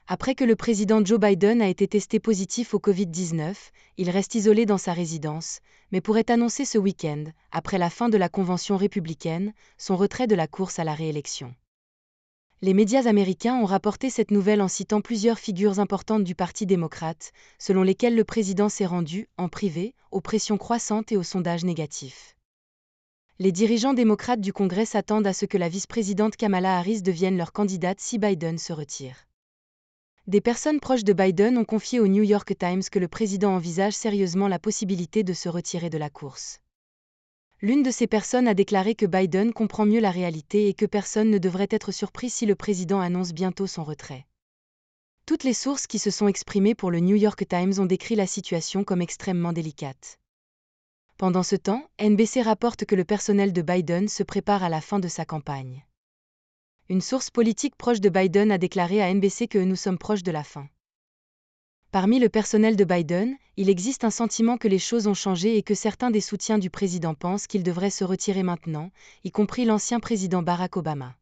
Après que le président Joe Biden a été testé positif au Covid-19, il reste isolé dans sa résidence, mais pourrait annoncer ce week-end, après la fin de la convention républicaine, son retrait de la course à la réélection. Les médias américains ont rapporté cette nouvelle en citant plusieurs figures importantes du Parti démocrate, selon lesquelles le président s'est rendu, en privé, aux pressions croissantes et aux sondages négatifs. Les dirigeants démocrates du Congrès s'attendent à ce que la vice-présidente Kamala Harris devienne leur candidate si Biden se retire. Des personnes proches de Biden ont confié au New York Times que le président envisage sérieusement la possibilité de se retirer de la course. L'une de ces personnes a déclaré que Biden comprend mieux la réalité et que personne ne devrait être surpris si le président annonce bientôt son retrait. Toutes les sources qui se sont exprimées pour le New York Times ont décrit la situation comme extrêmement délicate. Pendant ce temps, NBC rapporte que le personnel de Biden se prépare à la fin de sa campagne. Une source politique proche de Biden a déclaré à NBC que nous sommes proches de la fin. Parmi le personnel de Biden, il existe un sentiment que les choses ont changé et que certains des soutiens du président pensent qu'il devrait se retirer maintenant, y compris l'ancien président Barack Obama.